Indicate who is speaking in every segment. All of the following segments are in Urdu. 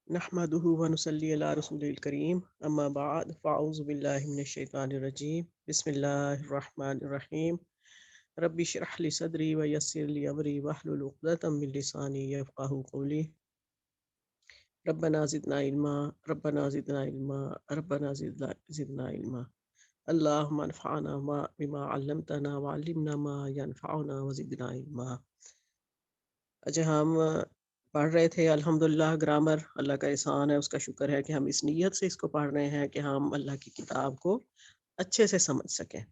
Speaker 1: نحمده ونصلي على رسوله الكريم اما بعد فاعوذ بالله من الشيطان الرجيم بسم الله الرحمن الرحيم ربي اشرح لي صدري ويسر لي امري واحلل عقدة من لساني يفقهوا قولي ربنا زدنا علما ربنا زدنا علما ربنا زدنا علما اللهم انفعنا بما علمتنا وعلمنا ما ينفعنا وزدنا علما۔ اچھا، ہم پڑھ رہے تھے الحمدللہ گرامر۔ اللہ کا احسان ہے، اس کا شکر ہے کہ ہم اس نیت سے اس کو پڑھ رہے ہیں کہ ہم اللہ کی کتاب کو اچھے سے سمجھ سکیں۔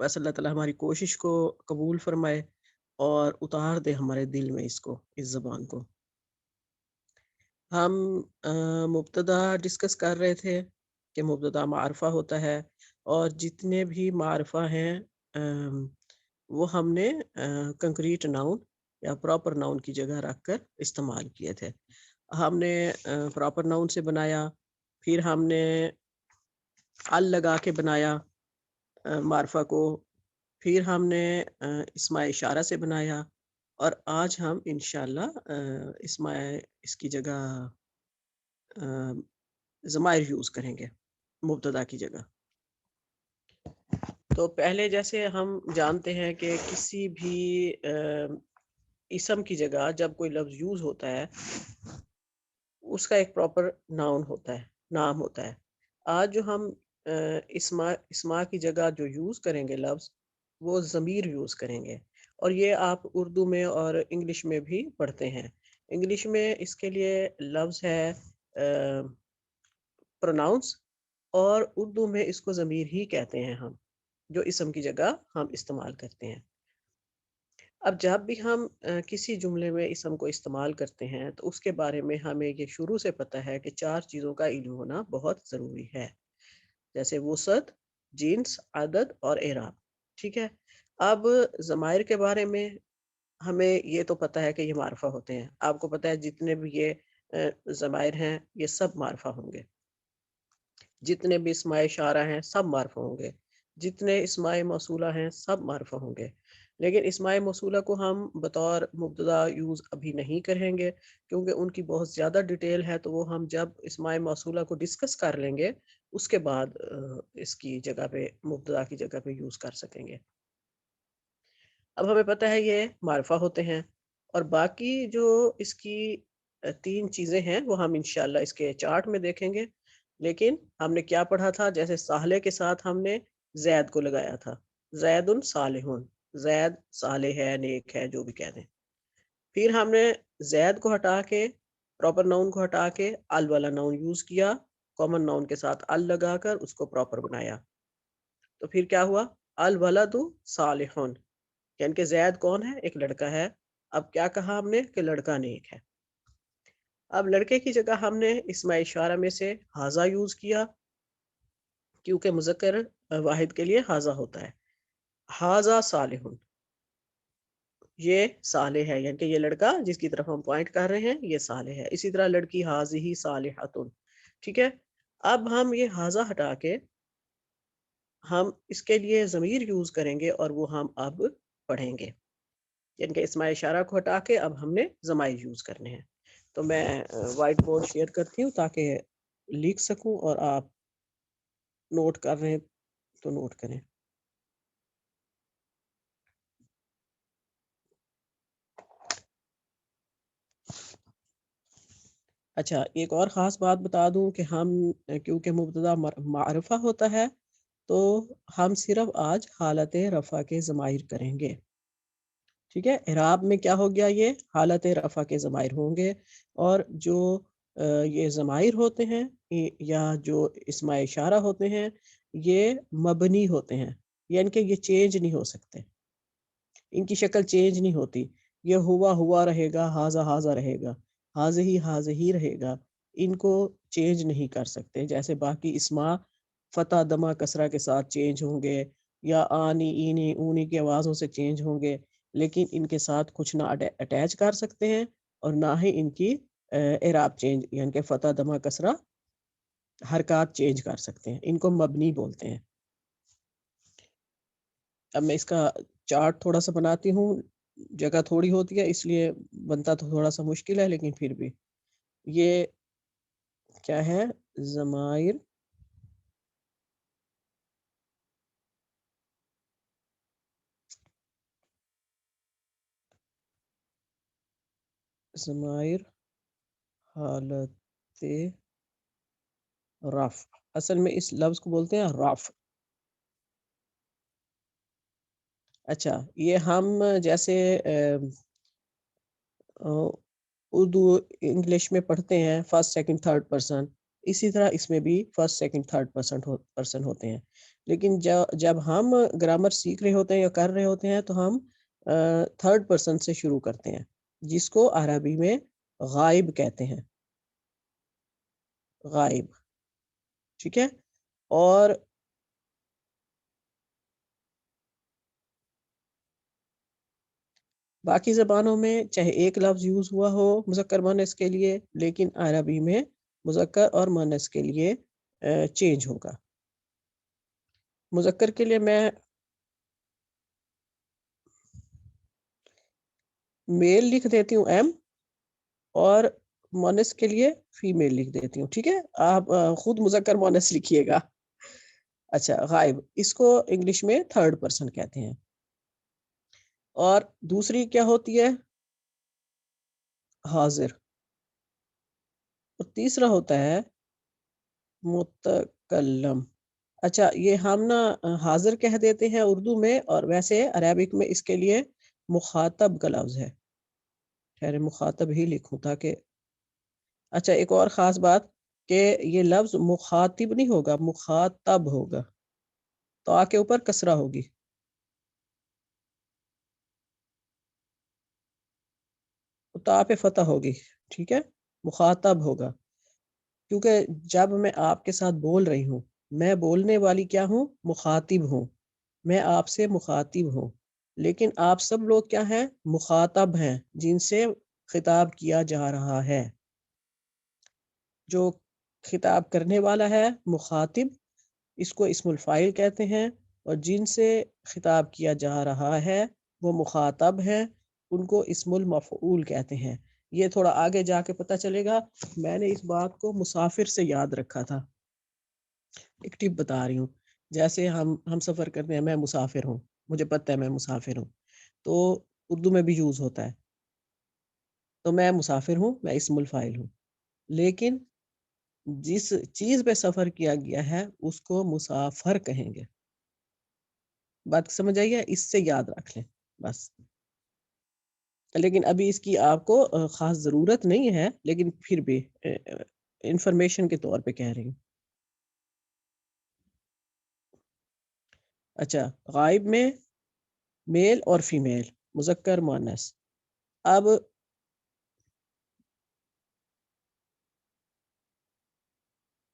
Speaker 1: بس اللہ تعالیٰ ہماری کوشش کو قبول فرمائے اور اتار دے ہمارے دل میں اس کو، اس زبان کو۔ ہم مبتدا ڈسکس کر رہے تھے کہ مبتدا معرفہ ہوتا ہے، اور جتنے بھی معرفہ ہیں وہ ہم نے کنکریٹ ناؤن یا پراپر ناؤن کی جگہ رکھ کر استعمال کیے تھے۔ ہم نے پراپر ناؤن سے بنایا، پھر ہم نے ال لگا کے بنایا معرفہ کو، پھر ہم نے اسماء اشارہ سے بنایا، اور آج ہم انشاءاللہ اس کی جگہ ضمائر یوز کریں گے مبتدا کی جگہ۔ تو پہلے جیسے ہم جانتے ہیں کہ کسی بھی اسم کی جگہ جب کوئی لفظ یوز ہوتا ہے اس کا ایک پراپر ناؤن ہوتا ہے، نام ہوتا ہے۔ آج جو ہم اسما کی جگہ جو یوز کریں گے لفظ، وہ ضمیر یوز کریں گے، اور یہ آپ اردو میں اور انگلش میں بھی پڑھتے ہیں۔ انگلش میں اس کے لیے لفظ ہے پروناؤنس، اور اردو میں اس کو ضمیر ہی کہتے ہیں ہم، جو اسم کی جگہ ہم استعمال کرتے ہیں۔ اب جب بھی ہم کسی جملے میں اسم کو استعمال کرتے ہیں تو اس کے بارے میں ہمیں یہ شروع سے پتہ ہے کہ 4 چیزوں کا علم ہونا بہت ضروری ہے، جیسے وسعت، جنس، عدد اور اعراب۔ ٹھیک ہے، اب ضمائر کے بارے میں ہمیں یہ تو پتہ ہے کہ یہ معرفہ ہوتے ہیں۔ آپ کو پتہ ہے جتنے بھی یہ ضمائر ہیں یہ سب معرفہ ہوں گے، جتنے بھی اسماء اشارہ ہیں سب معرفہ ہوں گے، جتنے اسماء موصولہ ہیں سب معرفہ ہوں گے۔ لیکن اسماء موصولہ کو ہم بطور مبتدا یوز ابھی نہیں کریں گے، کیونکہ ان کی بہت زیادہ ڈیٹیل ہے، تو وہ ہم جب اسماء موصولہ کو ڈسکس کر لیں گے اس کے بعد اس کی جگہ پہ مبتدا کی جگہ پہ یوز کر سکیں گے۔ اب ہمیں پتہ ہے یہ معرفہ ہوتے ہیں، اور باقی جو اس کی 3 چیزیں ہیں وہ ہم انشاءاللہ اس کے چارٹ میں دیکھیں گے۔ لیکن ہم نے کیا پڑھا تھا؟ جیسے صالح کے ساتھ ہم نے زید کو لگایا تھا، زید صالح، زید صالح ہے، نیک ہے، جو بھی کہہ دیں۔ پھر ہم نے زید کو ہٹا کے، پراپر ناؤن کو ہٹا کے ال والا ناؤن یوز کیا، کامن ناؤن کے ساتھ ال لگا کر اس کو پراپر بنایا۔ تو پھر کیا ہوا؟ الولد صالح، یعنی کہ زید کون ہے؟ ایک لڑکا ہے۔ اب کیا کہا ہم نے؟ کہ لڑکا نیک ہے۔ اب لڑکے کی جگہ ہم نے اسم اشارہ میں سے حاذا یوز کیا، کیونکہ مذکر واحد کے لیے حاذا ہوتا ہے۔ حاذا صالح، یہ صالح ہے، یعنی کہ یہ لڑکا جس کی طرف ہم پوائنٹ کر رہے ہیں یہ صالح ہے۔ اسی طرح لڑکی حاذہ صالحۃ۔ ٹھیک ہے، اب ہم یہ حاذا ہٹا کے ہم اس کے لیے ضمیر یوز کریں گے، اور وہ ہم اب پڑھیں گے، یعنی کہ اسماء اشارہ کو ہٹا کے اب ہم نے ضمائر یوز کرنے ہیں۔ تو میں وائٹ بورڈ شیئر کرتی ہوں تاکہ لکھ سکوں، اور آپ نوٹ کر رہے ہیں تو نوٹ کریں۔ اچھا، ایک اور خاص بات بتا دوں کہ ہم کیونکہ مبتدا معرفہ ہوتا ہے تو ہم صرف آج حالت رفع کے ضمائر کریں گے۔ ٹھیک ہے، اعراب میں کیا ہو گیا؟ یہ حالت رفع کے ضمائر ہوں گے، اور جو یہ ضمائر ہوتے ہیں یا جو اسماء اشارہ ہوتے ہیں یہ مبنی ہوتے ہیں، یعنی کہ یہ چینج نہیں ہو سکتے، ان کی شکل چینج نہیں ہوتی۔ یہ ہوا رہے گا، حاذا رہے گا، حاذہ ہی رہے گا، ان کو چینج نہیں کر سکتے۔ جیسے باقی اسماء فتح دمہ کسرہ کے ساتھ چینج ہوں گے، یا آنی اینی اونی کی آوازوں سے چینج ہوں گے، لیکن ان کے ساتھ کچھ نہ اٹیچ کر سکتے ہیں، اور نہ ہی ان کی اعراب چینج، یعنی کہ فتح دمہ کسرہ حرکات چینج کر سکتے ہیں۔ ان کو مبنی بولتے ہیں۔ اب میں اس کا چارٹ تھوڑا سا بناتی ہوں، جگہ تھوڑی ہوتی ہے اس لیے بنتا تو تھوڑا سا مشکل ہے، لیکن پھر بھی یہ کیا ہے؟ ضمائر ضمائر حالت رفع، اصل میں اس لفظ کو بولتے ہیں رفع. اچھا، یہ ہم جیسے اردو انگلش میں پڑھتے ہیں فرسٹ سیکنڈ تھرڈ پرسن، اسی طرح اس میں بھی فرسٹ سیکنڈ تھرڈ پرسن ہوتے ہیں. لیکن جب ہم گرامر سیکھ رہے ہوتے ہیں یا کر رہے ہوتے ہیں تو ہم تھرڈ پرسن سے شروع کرتے ہیں، جس کو عربی میں غائب کہتے ہیں. غائب، ٹھیک ہے. اور باقی زبانوں میں چاہے ایک لفظ یوز ہوا ہو مذکر مؤنث کے لیے، لیکن عربی میں مذکر اور مؤنث کے لیے چینج ہوگا. مذکر کے لیے میں میل لکھ دیتی ہوں ایم، اور مؤنث کے لیے فیمیل لکھ دیتی ہوں. ٹھیک ہے، آپ خود مذکر مؤنث لکھیے گا. اچھا، غائب اس کو انگلش میں تھرڈ پرسن کہتے ہیں. اور دوسری کیا ہوتی ہے؟ حاضر. اور تیسرا ہوتا ہے متکلم. اچھا، یہ ہم نا حاضر کہہ دیتے ہیں اردو میں، اور ویسے عربک میں اس کے لیے مخاطب کا لفظ ہے. خیر مخاطب ہی لکھوں تاکہ. اچھا، ایک اور خاص بات کہ یہ لفظ مخاطب نہیں ہوگا، مخاطب ہوگا. تو آ کے اوپر کسرہ ہوگی. تو آ پہ فتح ہوگی. ٹھیک ہے، مخاطب ہوگا. کیونکہ جب میں آپ کے ساتھ بول رہی ہوں، میں بولنے والی کیا ہوں؟ مخاطب ہوں. میں آپ سے مخاطب ہوں، لیکن آپ سب لوگ کیا ہیں؟ مخاطب ہیں، جن سے خطاب کیا جا رہا ہے. جو خطاب کرنے والا ہے مخاطب، اس کو اسم الفاعل کہتے ہیں. اور جن سے خطاب کیا جا رہا ہے وہ مخاطب ہیں، ان کو اسم المفعول کہتے ہیں. یہ تھوڑا آگے جا کے پتہ چلے گا. میں نے اس بات کو مسافر سے یاد رکھا تھا. ایک ٹپ بتا رہی ہوں. جیسے ہم سفر کرتے ہیں، میں مسافر ہوں، مجھے پتہ ہے میں مسافر ہوں، تو اردو میں بھی یوز ہوتا ہے. تو میں مسافر ہوں، میں اسم الفاعل ہوں. لیکن جس چیز پہ سفر کیا گیا ہے اس کو مسافر کہیں گے. بات سمجھ آئی ہے؟ اس سے یاد رکھ لیں بس. لیکن ابھی اس کی آپ کو خاص ضرورت نہیں ہے، لیکن پھر بھی انفارمیشن کے طور پہ کہہ رہی ہوں. اچھا، غائب میں میل اور فیمیل، مذکر مؤنث. اب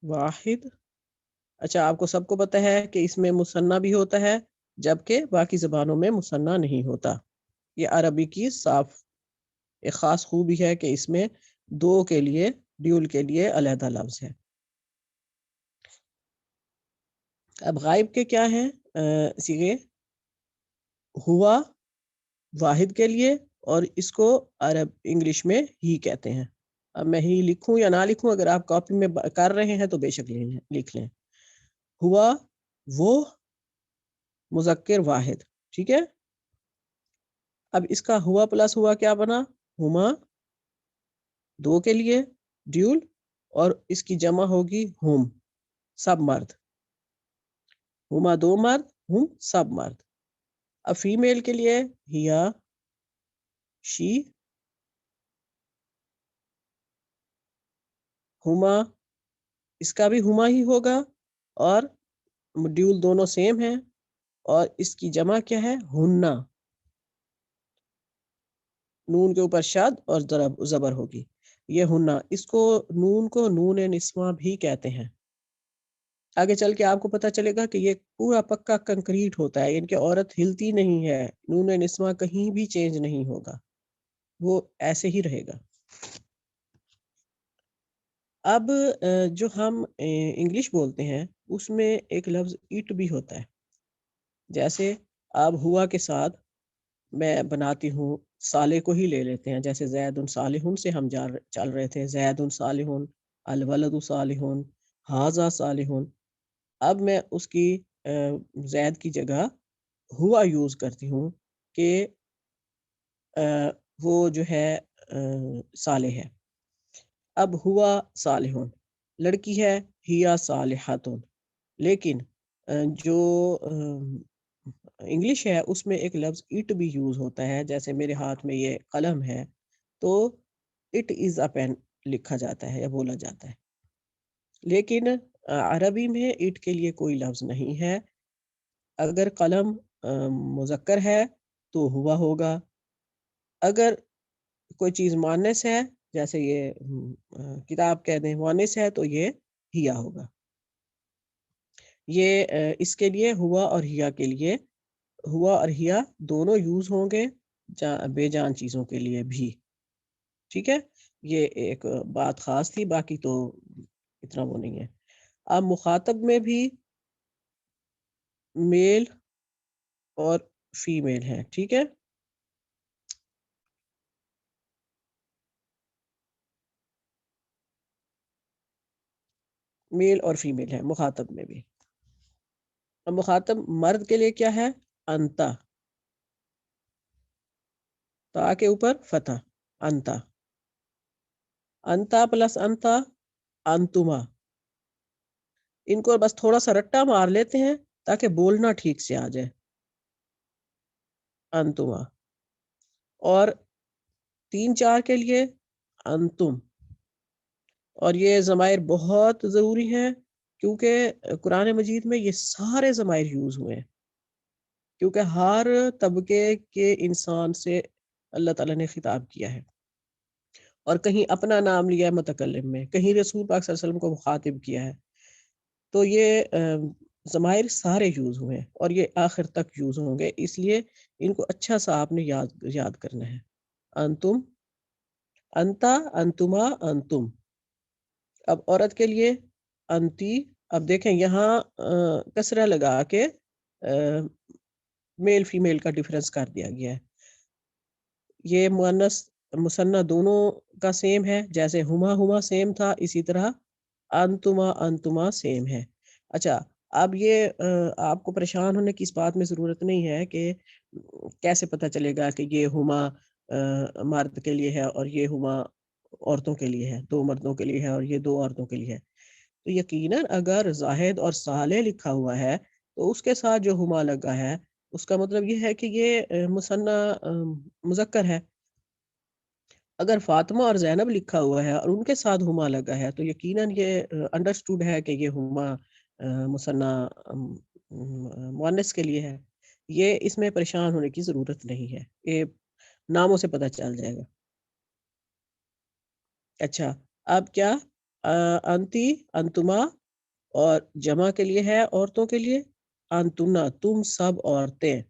Speaker 1: واحد، اچھا آپ کو سب کو پتہ ہے کہ اس میں مثنیٰ بھی ہوتا ہے، جبکہ باقی زبانوں میں مثنیٰ نہیں ہوتا. یہ عربی کی صاف ایک خاص خوبی ہے کہ اس میں دو کے لیے، ڈیول کے لیے علیحدہ لفظ ہے. اب غائب کے کیا ہیں صیغے؟ ہوا واحد کے لیے، اور اس کو عرب انگلش میں ہی کہتے ہیں. اب میں ہی لکھوں یا نہ لکھوں، اگر آپ کاپی میں کر رہے ہیں تو بے شک لکھ لیں. ہوا وہ مذکر واحد. ٹھیک ہے. اب اس کا ہوا پلس ہوا کیا بنا؟ ہما، دو کے لیے ڈیول، اور اس کی جمع ہوگی ہم، سب مرد. ہما دو مرد، ہم سب مرد. اب فیمیل کے لیے ہیا، شی، ہما، اس کا بھی ہما ہی ہوگا، اور ڈیول دونوں سیم ہیں، اور اس کی جمع کیا ہے؟ ہننا. نون کے اوپر شد اور زبر ہوگی، یہ ہننا. اس کو نون کو نون نسواں بھی کہتے ہیں. آگے چل کے آپ کو پتہ چلے گا کہ یہ پورا پکا کنکریٹ ہوتا ہے، یعنی کہ عورت ہلتی نہیں ہے، نون نسواں کہیں بھی چینج نہیں ہوگا، وہ ایسے ہی رہے گا. اب جو ہم انگلش بولتے ہیں اس میں ایک لفظ اٹ بھی ہوتا ہے. جیسے اب ہوا کے ساتھ میں بناتی ہوں، صالح کو ہی لے لیتے ہیں. جیسے زید صالح سے ہم چل رہے تھے، زید صالح. الولد صالحون، ہاذا صالحون. اب میں اس کی زید کی جگہ ہوا یوز کرتی ہوں کہ وہ جو ہے صالح ہے. اب ہوا صالحون، لڑکی ہے ہیا صالحاتون، لیکن جو انگلش ہے اس میں ایک لفظ اٹ بھی یوز ہوتا ہے. جیسے میرے ہاتھ میں یہ قلم ہے تو اٹ از اے پین لکھا جاتا ہے یا بولا جاتا ہے، لیکن عربی میں اٹ کے لیے کوئی لفظ نہیں ہے. اگر قلم مذکر ہے تو ہوا ہوگا، اگر کوئی چیز مؤنث ہے جیسے یہ کتاب کہہ دیں مؤنث ہے تو یہ ہیا ہوگا. یہ اس کے لیے ہوا اور ہیا کے لیے، ہوا اور ہیا دونوں یوز ہوں گے بے جان چیزوں کے لیے بھی. ٹھیک ہے، یہ ایک بات خاص تھی، باقی تو اتنا وہ نہیں ہے. اب مخاطب میں بھی میل اور فیمیل ہے. ٹھیک ہے، میل اور فیمیل ہے مخاطب میں بھی. اب مخاطب مرد کے لیے کیا ہے؟ انتا، تا کے اوپر فتح، انتا. انتا پلس انتا انتما. ان کو بس تھوڑا سا رٹا مار لیتے ہیں تاکہ بولنا ٹھیک سے آ جائے. انتما. اور 3 4 کے لیے انتم. اور یہ ضمائر بہت ضروری ہیں کیونکہ قرآن مجید میں یہ سارے ضمائر یوز ہوئے ہیں، کیونکہ ہر طبقے کے انسان سے اللہ تعالیٰ نے خطاب کیا ہے. اور کہیں اپنا نام لیا ہے متکلم میں، کہیں رسول پاک صلی اللہ علیہ وسلم کو مخاطب کیا ہے. تو یہ ضمائر سارے یوز ہوئے ہیں اور یہ آخر تک یوز ہوں گے، اس لیے ان کو اچھا سا آپ نے یاد کرنا ہے. انتم، انتا، انتما، انتم. اب عورت کے لیے انتی. اب دیکھیں یہاں کسرہ لگا کے میل فیمیل کا ڈیفرنس کر دیا گیا ہے. یہ مؤنث مثنیٰ دونوں کا سیم ہے، جیسے ہما سیم تھا اسی طرح انتما انتما سیم ہے. اچھا، اب یہ آپ کو پریشان ہونے کی اس بات میں ضرورت نہیں ہے کہ کیسے پتہ چلے گا کہ یہ ہما مرد کے لیے ہے اور یہ ہما عورتوں کے لیے ہے، 2 مردوں کے لیے ہے اور یہ 2 عورتوں کے لیے ہے. تو یقیناً اگر زاہد اور صالح لکھا ہوا ہے تو اس کے ساتھ جو ہما لگا ہے اس کا مطلب یہ ہے کہ یہ مثنیٰ مذکر ہے. اگر فاطمہ اور زینب لکھا ہوا ہے اور ان کے ساتھ ہما لگا ہے تو یقیناً یہ انڈرسٹوڈ ہے کہ یہ ہما مثنیٰ مؤنث کے لیے ہے. یہ اس میں پریشان ہونے کی ضرورت نہیں ہے، یہ ناموں سے پتہ چل جائے گا. اچھا، اب کیا انتی، انتما اور جمع کے لیے ہے عورتوں کے لیے انتنا، تم سب عورتیں.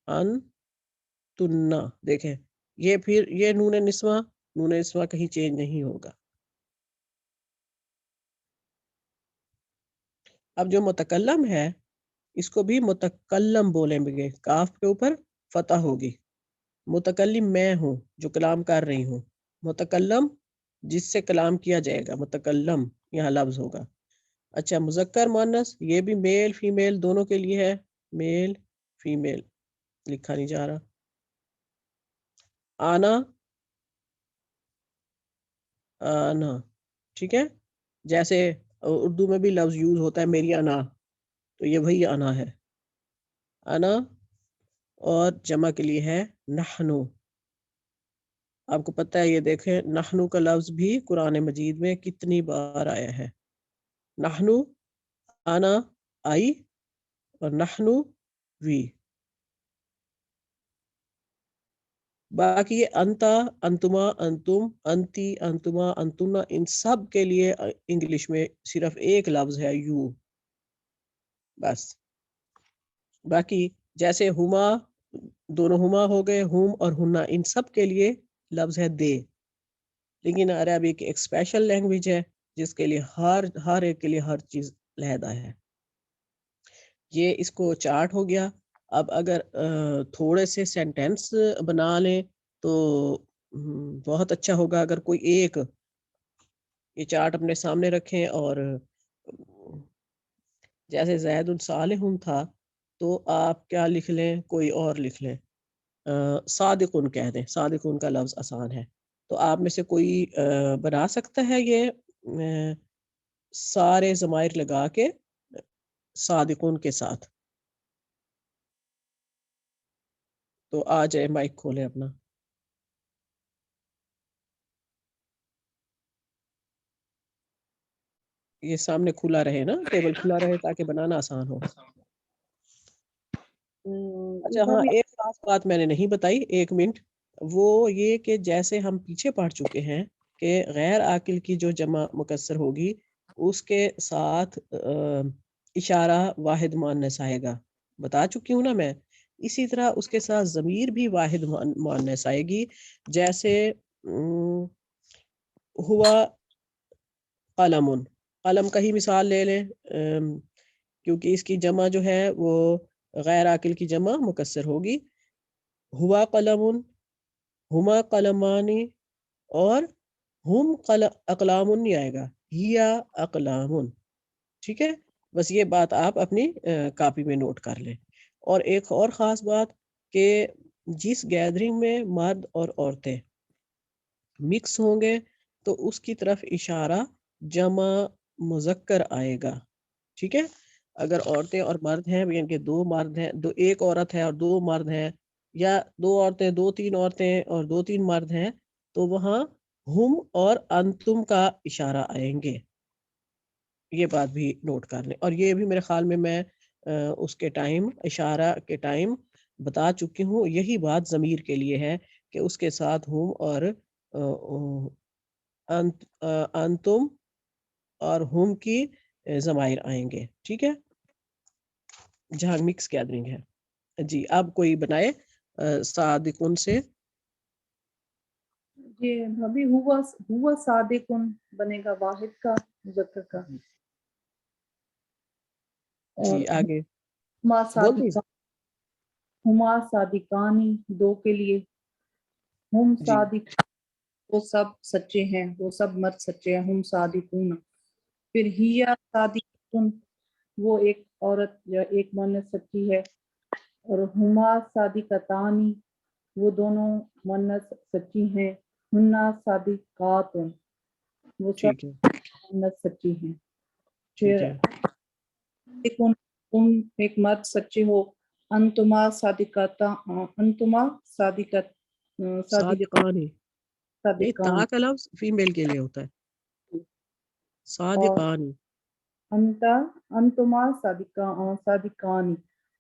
Speaker 1: انتنا، دیکھیں یہ پھر یہ نون نسوہ کہیں چینج نہیں ہوگا. اب جو متکلم ہے اس کو بھی متکلم بولیں گے، کاف کے اوپر فتح ہوگی. متکلم میں ہوں جو کلام کر رہی ہوں، متکلم جس سے کلام کیا جائے گا، متکلم یہاں لفظ ہوگا. اچھا، مذکر مؤنث یہ بھی میل فیمیل دونوں کے لیے ہے. میل فیمیل لکھا نہیں جا رہا. آنا، آنا. ٹھیک ہے، جیسے اردو میں بھی لفظ یوز ہوتا ہے میری انا، تو یہ وہی انا ہے، انا. اور جمع کے لیے ہے نحنو. آپ کو پتہ ہے یہ دیکھیں نحنو کا لفظ بھی قرآن مجید میں کتنی بار آیا ہے. نحنو، انا آئی، اور نحنو وی. باقی یہ انتا، انتما، انتم، انتی، انتما، انتنا، ان سب کے لیے انگلش میں صرف ایک لفظ ہے یو، بس. باقی جیسے ہما، دونوں ہما ہو گئے، ہوم اور ہنا، ان سب کے لیے لفظ ہے دے. لیکن عربی ایک اسپیشل لینگویج ہے جس کے لیے ہر ایک کے لیے ہر چیز لہدہ ہے. یہ اس کو چارٹ ہو گیا. اب اگر تھوڑے سے سینٹینس بنا لیں تو بہت اچھا ہوگا. اگر کوئی ایک یہ چارٹ اپنے سامنے رکھیں اور جیسے زید صالح تھا تو آپ کیا لکھ لیں، کوئی اور لکھ لیں، صادقن کہہ دیں، صادقن کا لفظ آسان ہے. تو آپ میں سے کوئی بنا سکتا ہے یہ سارے ضمائر لگا کے صادقن کے ساتھ؟ تو آ جائے، مائک کھولیں اپنا. یہ سامنے کھلا رہے نا، ٹیبل کھلا رہے تاکہ بنانا آسان ہو. اچھا ہاں، ایک خاص بات میں نے نہیں بتائی، 1 منٹ. وہ یہ کہ جیسے ہم پیچھے پڑھ چکے ہیں کہ غیر عاقل کی جو جمع مکسر ہوگی اس کے ساتھ اشارہ واحد مؤنث آئے گا، بتا چکی ہوں نا میں. اسی طرح اس کے ساتھ ضمیر بھی واحد مؤنث آئے گی. جیسے ہوا قلم، قلم کا ہی مثال لے لیں، کیونکہ اس کی جمع جو ہے وہ غیر عاقل کی جمع مکسر ہوگی. ہوا قلم، ہما قلمانی، اور ہم اقلام نہیں آئے گا، ہیا اقلام. ٹھیک ہے، بس یہ بات آپ اپنی کاپی میں نوٹ کر لیں. اور ایک اور خاص بات کہ جس گیدرنگ میں مرد اور عورتیں مکس ہوں گے تو اس کی طرف اشارہ جمع مذکر آئے گا. ٹھیک ہے، اگر عورتیں اور مرد ہیں، یعنی کہ 2 مرد ہیں، ایک عورت ہے اور 2 مرد ہیں، یا 2 عورتیں 2-3 عورتیں اور 2-3 مرد ہیں، تو وہاں ہم اور انتم کا اشارہ آئیں گے. یہ بات بھی نوٹ کر لیں. اور یہ بھی میرے خیال میں اس کے ٹائم، اشارہ کے ٹائم بتا چکی ہوں. یہی بات ضمیر کے لیے ہے کہ اس کے ساتھ ہم اور انتم اور ہم کی ضمائر آئیں گے. ٹھیک ہے، جہاں مکس گیدرنگ ہے. جی اب کوئی بنائے صادقن سے.
Speaker 2: جی بھابی، ہوا صادقن بنے گا واحد کا مذکر کا.
Speaker 1: جی
Speaker 2: اور
Speaker 1: آگے
Speaker 2: ہما
Speaker 1: بول دی.
Speaker 2: ہما صادقانی 2 کے لیے. ہم
Speaker 1: جی
Speaker 2: صادق، وہ سب سچے ہیں، وہ سب مرد سچے ہیں. ہم صادقون. پھر ہیا صادقون، وہ ایک عورت یا ایک مؤنث سچی ہے. اور ہما صادقتانی، وہ دونوں مؤنث سچی ہیں. ہننا صادقات، وہ سب
Speaker 1: ٹھیک ہے.
Speaker 2: مؤنث سچی ہیں.
Speaker 1: ٹھیک
Speaker 2: پھر
Speaker 1: ہے.
Speaker 2: تم ایک مرد سچے ہو. انتما صادقتا، انتما صادقت،
Speaker 1: صادقانی نہیں،
Speaker 2: صادقان.
Speaker 1: تا کا لفظ فیمیل کے لیے ہوتا ہے.
Speaker 2: اور
Speaker 1: صادقانی.
Speaker 2: انتما صادقانی،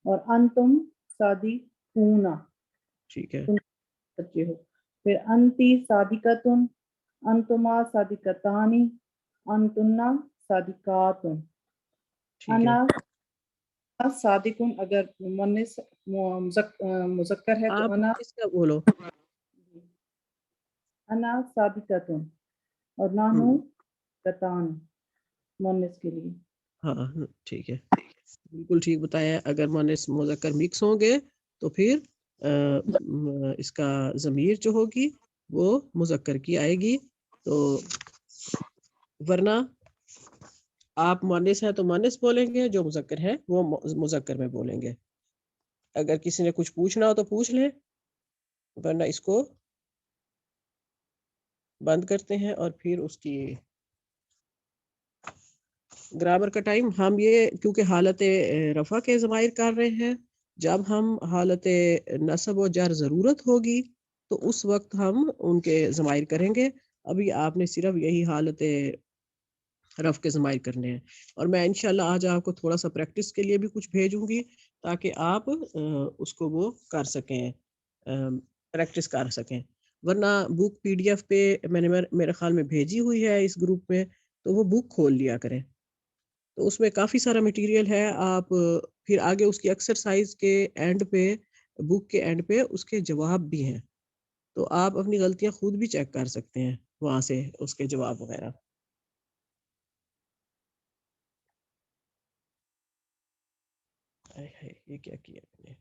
Speaker 2: اور انتم صادقون،
Speaker 1: ٹھیک ہے.
Speaker 2: تم سچے ہو. پھر انتی صادقتن، انتما صادقتانی، انتنا صادقات.
Speaker 1: ٹھیک ہے.
Speaker 2: انا صادقن اگر مؤنث مذکر ہے تو
Speaker 1: آپ
Speaker 2: انا،
Speaker 1: اس کا بولو.
Speaker 2: انا صادقتن. اور نانو قطان مؤنث کے لیے.
Speaker 1: ہاں ٹھیک ہے، بالکل ٹھیک بتایا. اگر مؤنث مذکر مکس ہوں گے تو پھر اس کا ضمیر جو ہوگی وہ مذکر کی آئے گی. تو ورنہ آپ مؤنث ہیں تو مؤنث بولیں گے، جو مذکر ہے وہ مذکر میں بولیں گے. اگر کسی نے کچھ پوچھنا ہو تو پوچھ لیں، ورنہ اس کو بند کرتے ہیں. اور پھر اس کی گرامر کا ٹائم ہم یہ کیونکہ حالت رفع کے ضمائر کر رہے ہیں، جب ہم حالت نصب و جر ضرورت ہوگی تو اس وقت ہم ان کے ضمائر کریں گے. ابھی آپ نے صرف یہی حالت رف کے ضمائر کرنے ہیں. اور میں انشاءاللہ آج آپ کو تھوڑا سا پریکٹس کے لیے بھی کچھ بھیجوں گی تاکہ آپ اس کو وہ کر سکیں، پریکٹس کر سکیں. ورنہ بک PDF پہ میں نے میرے خیال میں بھیجی ہوئی ہے اس گروپ میں، تو وہ بک کھول لیا کریں. تو اس میں کافی سارا مٹیریل ہے. آپ پھر آگے اس کی ایکسرسائز کے اینڈ پہ، بک کے اینڈ پہ اس کے جواب بھی ہیں، تو آپ اپنی غلطیاں خود بھی چیک کر سکتے ہیں وہاں سے اس کے جواب وغیرہ. یہ کیا کیا میں نے.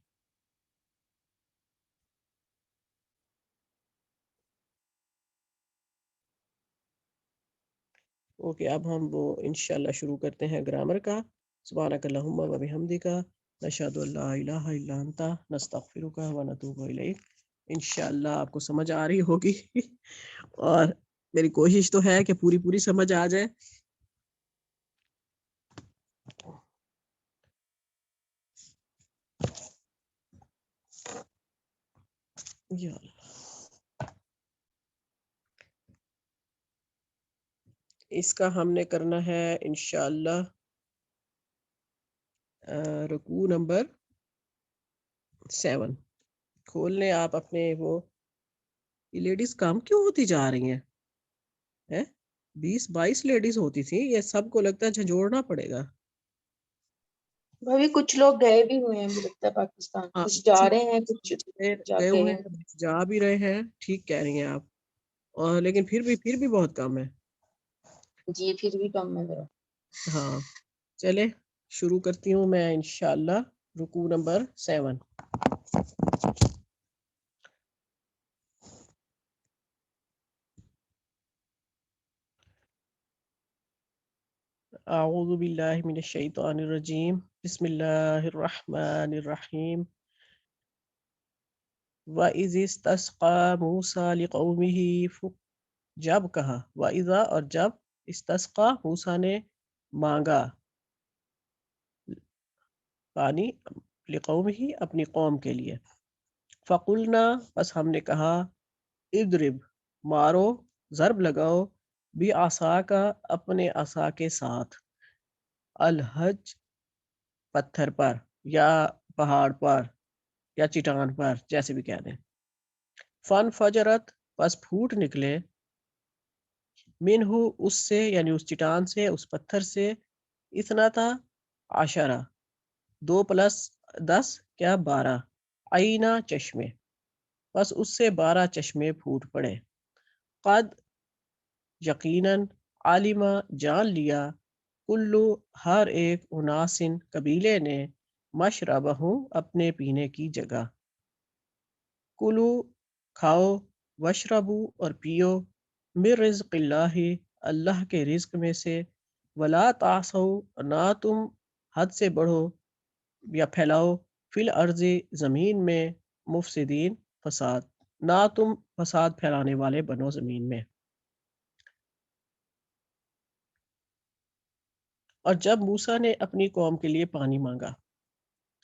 Speaker 1: اوکے، اب ہم وہ انشاءاللہ شروع کرتے ہیں گرامر کا. سبحانک اللہم و بحمدک نشہد ان لا الہ الا انت نستغفرک و نتوب الیک. انشاءاللہ آپ کو سمجھ آ رہی ہوگی اور میری کوشش تو ہے کہ پوری سمجھ آ جائے. یا اللہ. اس کا ہم نے کرنا ہے انشاءاللہ رکوع نمبر 7. کھول لیں آپ اپنے وہ. یہ لیڈیز کام کیوں ہوتی جا رہی ہیں؟ 20-22 لیڈیز ہوتی تھی، یہ سب کو لگتا ہے جھنجھوڑنا پڑے گا.
Speaker 3: بھابھی کچھ لوگ گئے بھی ہوئے ہیں، مجھے لگتا ہے پاکستان، کچھ جا رہے ہیں، کچھ جا
Speaker 1: گئے
Speaker 3: گئے
Speaker 1: ہوئے
Speaker 3: ہیں.
Speaker 1: ہیں، جا بھی رہے ہیں. ٹھیک کہہ رہی ہیں آپ. اور لیکن پھر بھی بہت کم ہے.
Speaker 3: جی پھر بھی کم ہے ذرا.
Speaker 1: ہاں چلے شروع کرتی ہوں میں انشاءاللہ رکوع نمبر 7. اعوذ باللہ من الشیطان الرجیم، بسم اللہ الرحمن الرحیم. وَإِذِ اسْتَسْقَىٰ مُوسَىٰ لِقَوْمِهِ، جب کہا، وَإِذَا اور جب، استسقا موسیٰ نے مانگا پانی لقومہ اپنی قوم کے لیے. فقلنا بس ہم نے کہا، اضرب مارو، ضرب لگاؤ، بعصا کا اپنے عصا کے ساتھ، الحج پتھر پر یا پہاڑ پر یا چٹان پر، جیسے بھی کہہ دیں. فن فجرت پس پھوٹ نکلے، منہ اس سے یعنی اس چٹان سے، اس پتھر سے، اثنتا عشرہ 2+10 کیا 12، عینا چشمے، بس اس سے 12 چشمے پھوٹ پڑے. قد یقیناً، عالمہ جان لیا، کلو ہر ایک، اناسن قبیلے نے، مشربہ اپنے پینے کی جگہ. کلو کھاؤ، وشربو اور پیو، من رزق اللہ اللہ کے رزق میں سے، ولا تعصوا نہ تم حد سے بڑھو یا پھیلاؤ، فی الارض زمین میں، مفسدین فساد، نہ تم فساد پھیلانے والے بنو زمین میں. اور جب موسیٰ نے اپنی قوم کے لیے پانی مانگا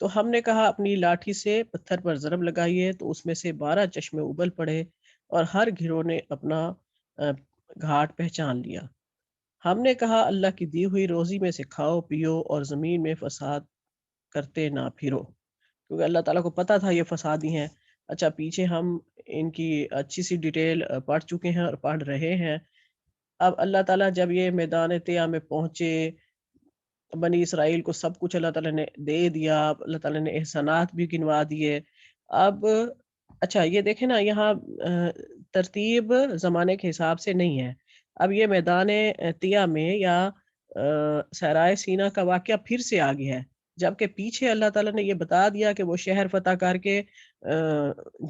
Speaker 1: تو ہم نے کہا، اپنی لاٹھی سے پتھر پر ضرب لگائیے تو اس میں سے 12 چشمے ابل پڑے، اور ہر گروہ نے اپنا گھاٹ پہچان لیا. ہم نے کہا، اللہ کی دی ہوئی روزی میں سے کھاؤ پیو اور زمین میں فساد کرتے نہ پھرو، کیونکہ اللہ تعالیٰ کو پتا تھا یہ فسادی ہیں. اچھا پیچھے ہم ان کی اچھی سی ڈیٹیل پڑھ چکے ہیں اور پڑھ رہے ہیں. اب اللہ تعالیٰ جب یہ میدان طیہ میں پہنچے، بنی اسرائیل کو سب کچھ اللہ تعالیٰ نے دے دیا، اللہ تعالیٰ نے احسانات بھی گنوا دیے. اب اچھا یہ دیکھیں نا، یہاں ترتیب زمانے کے حساب سے نہیں ہے. اب یہ میدان طیہ میں یا صحرائے سینا کا واقعہ پھر سے آ گیا ہے، جبکہ پیچھے اللہ تعالیٰ نے یہ بتا دیا کہ وہ شہر فتح کر کے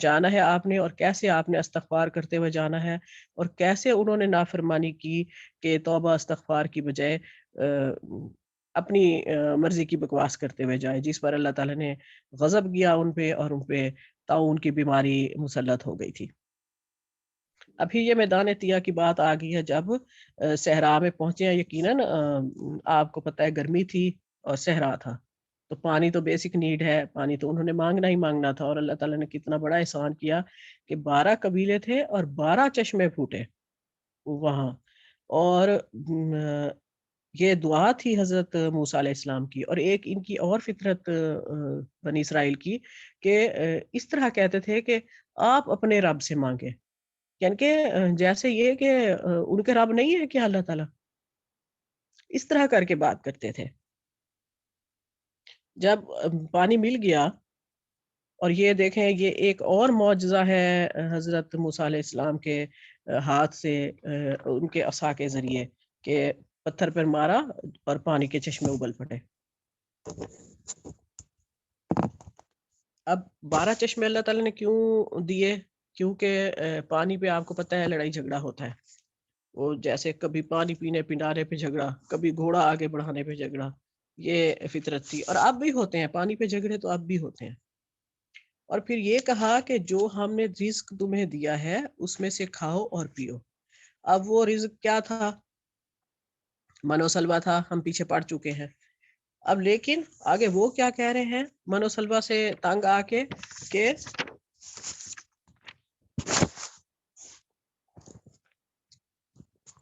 Speaker 1: جانا ہے آپ نے، اور کیسے آپ نے استغفار کرتے ہوئے جانا ہے، اور کیسے انہوں نے نافرمانی کی کہ توبہ استغفار کی بجائے اپنی مرضی کی بکواس کرتے ہوئے جائے، جس پر اللہ تعالیٰ نے غضب کیا ان پہ، اور ان پہ طاعون کی بیماری مسلط ہو گئی تھی. ابھی یہ میدان طیہ کی بات آ گئی ہے، جب صحرا میں پہنچے ہیں. یقیناً آپ کو پتہ ہے گرمی تھی اور صحرا تھا، تو پانی تو بیسک نیڈ ہے، پانی تو انہوں نے مانگنا ہی مانگنا تھا. اور اللہ تعالیٰ نے کتنا بڑا احسان کیا کہ 12 قبیلے تھے اور 12 چشمے پھوٹے وہاں. اور یہ دعا تھی حضرت موسیٰ علیہ السلام کی، اور ایک ان کی اور فطرت بنی اسرائیل کی کہ اس طرح کہتے تھے کہ آپ اپنے رب سے مانگے، یعنی کہ جیسے یہ کہ ان کے رب نہیں ہے کہ اللہ تعالیٰ، اس طرح کر کے بات کرتے تھے. جب پانی مل گیا، اور یہ دیکھیں یہ ایک اور معجزہ ہے حضرت موسیٰ علیہ السلام کے ہاتھ سے، ان کے عصا کے ذریعے، کہ پتھر پر مارا اور پانی کے چشمے ابل پھٹے. اب 12 چشمے اللہ تعالیٰ نے کیوں دیے؟ کیونکہ پانی پہ آپ کو پتہ ہے لڑائی جھگڑا ہوتا ہے. وہ جیسے کبھی پانی پینے پلانے پہ جھگڑا، کبھی گھوڑا آگے بڑھانے پہ جھگڑا، یہ فطرت تھی، اور اب بھی ہوتے ہیں، پانی پہ جھگڑے تو اب بھی ہوتے ہیں۔ اور پھر یہ کہا کہ جو ہم نے رزق تمہیں دیا ہے اس میں سے کھاؤ اور پیو۔ اب وہ رزق کیا تھا؟ منو سلوا تھا، ہم پیچھے پڑ چکے ہیں۔ اب لیکن آگے وہ کیا کہہ رہے ہیں منو سلوا سے تنگ آ کے کہ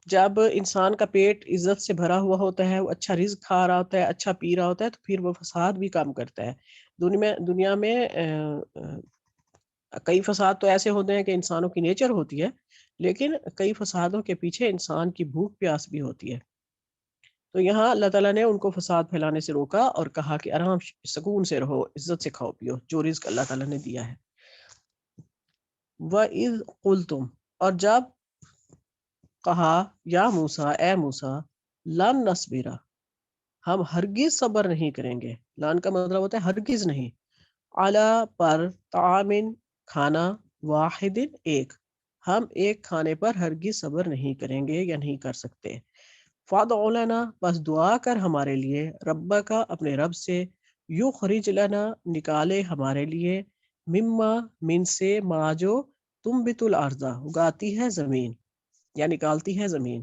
Speaker 1: جب انسان کا پیٹ عزت سے بھرا ہوا ہوتا ہے، وہ اچھا رزق کھا رہا ہوتا ہے، اچھا پی رہا ہوتا ہے، تو پھر وہ فساد بھی کم کرتا ہے۔ دنیا میں کئی فساد تو ایسے ہوتے ہیں کہ انسانوں کی نیچر ہوتی ہے، لیکن کئی فسادوں کے پیچھے انسان کی بھوک پیاس بھی ہوتی ہے۔ تو یہاں اللہ تعالیٰ نے ان کو فساد پھیلانے سے روکا اور کہا کہ آرام سکون سے رہو، عزت سے کھاؤ پیو جو رزق اللہ تعالیٰ نے دیا ہے۔ وَإِذْ قُلْتُمْ، اور جب کہا یا موسیٰ، اے موسیٰ، لن نصبرا، ہم ہرگز صبر نہیں کریں گے، لن کا مطلب ہوتا ہے ہرگز نہیں، علی پر، طعام کھانا، واحد ایک، ہم ایک کھانے پر ہرگز صبر نہیں کریں گے یا نہیں کر سکتے۔ فادع لنا، بس دعا کر ہمارے لیے، ربک، اپنے رب سے، یخرج لنا، نکالے ہمارے لیے، مما، من سے، ما جو، تنبت الارض، اگاتی ہے زمین یا نکالتی ہے زمین،